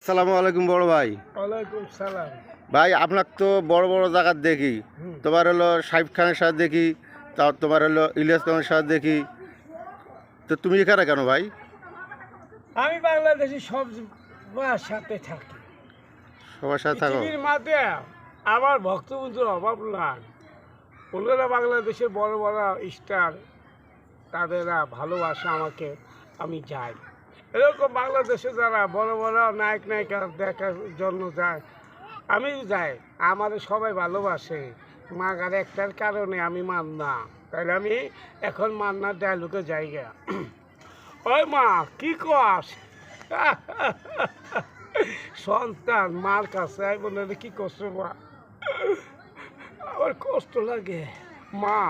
আসসালামু আলাইকুম বড় ভাই। ওয়ালাইকুম সালাম। ভাই আপনার তো বড় বড় জায়গার দেখি, তোমার হলো সাইফ খানের সাথে দেখি, তাও তোমার হলো ইলিয়াস খানের সাথে দেখি, তো তুমি এখানে কেন ভাই? আমি বাংলাদেশি সবার সাথে থাকি। সবার সাথে থাকো? পৃথিবীর মাঝে আমার ভক্তবন্ধুর অভাব নাই। ওনারা বাংলাদেশের বড় বড় স্টার, তাদেরা ভালোবাসা আমাকে, আমি যাই। এরকম বাংলাদেশে যারা বড় বড় নায়ক নায়িকা দেখার জন্য যায়, আমিও যাই। আমাদের সবাই ভালোবাসে। মাগার একটার কারণে আমি মান্না, তাহলে আমি এখন মান্নার ডায়লগে জায়গা। ওই মা কি কস? সন্তান মার কাছে আই বলে কি কষ্ট মা, আমার কষ্ট লাগে মা।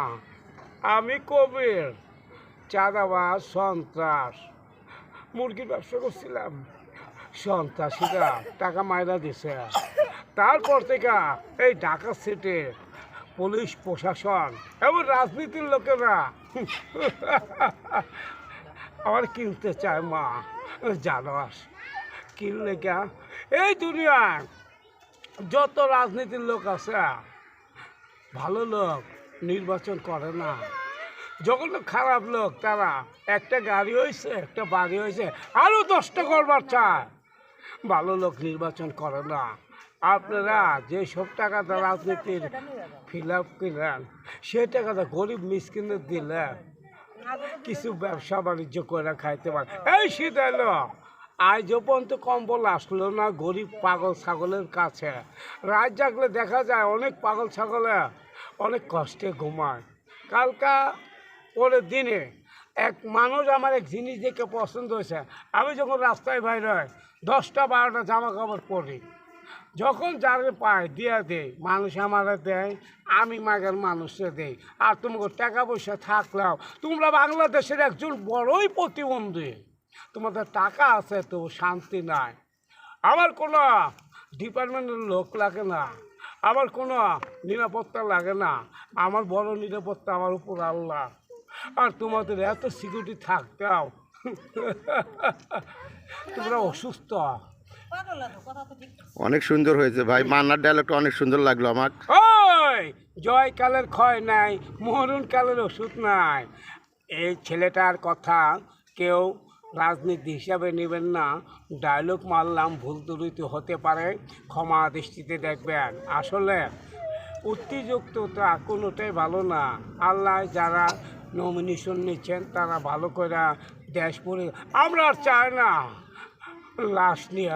আমি কবির চাঁদাবাজ সন্ত্রাস মুরগির ব্যবসা করছিলাম, সন্ত্রাসীরা টাকা মাইরা দিছে। তারপর থেকে এই ঢাকা সিটি পুলিশ প্রশাসন এবং রাজনীতির লোকেরা আমার কিনতে চায় মা। জানাস কিনলে কে? এই দুনিয়ায় যত রাজনীতির লোক আছে, ভালো লোক নির্বাচন করে না। যখন খারাপ লোক তারা একটা গাড়ি হয়েছে, একটা বাড়ি হয়েছে, আরও 10টা করবার চায়। ভালো লোক নির্বাচন করে না। আপনারা যেসব টাকাটা রাজনীতির ফিল আপ কিনেন, সেই টাকাটা গরিব মিসকিনের দিলে কিছু ব্যবসা বাণিজ্য করে খাইতে পারে। এই শীত এলো, আজ পর্যন্ত কম্বল আসলো না গরিব পাগল ছাগলের কাছে। রাত জাগলে দেখা যায় অনেক পাগল ছাগলে অনেক কষ্টে ঘুমায়। কালকা পরের দিনে এক মানুষ আমার এক জিনিস দেখে পছন্দ হয়েছে। আমি যখন রাস্তায় বাইর হয় 10টা 12টা জামা কাপড় পরি, যখন যারে পায় দিয়া দেয়, মানুষ আমারে দেয়, আমি মাগের মানুষে দেই। আর তোমাকে টাকা পয়সা থাকলেও তোমরা বাংলাদেশের একজন বড়ই প্রতিবন্ধী। তোমাদের টাকা আছে তো শান্তি নাই। আমার কোনো ডিপার্টমেন্টের লোক লাগে না, আমার কোনো নিরাপত্তা লাগে না। আমার বড় নিরাপত্তা আমার উপর আল্লাহ। আর তোমাদের এত সিকিউরিটি থাকতেও তোমরা অসুস্থ। অনেক সুন্দর হয়েছে ভাই, মান্নার ডায়লগটা অনেক সুন্দর লাগলো আমার। ওই জয়কালের ক্ষয় নাই, মরণকালের ওষুধ নাই। এই ছেলেটার কথা কেউ রাজনীতি হিসাবে নেবেন না। ডায়লগ মারলাম, ভুল ত্রুটি হতে পারে, ক্ষমা দৃষ্টিতে দেখবেন। আসলে উত্তেজকতা কোনোটাই ভালো না। আল্লাহ যারা নমিনেশন নিচ্ছেন তারা ভালো করে দেশ পরি। আমরা আর চাই না লাশ নিয়ে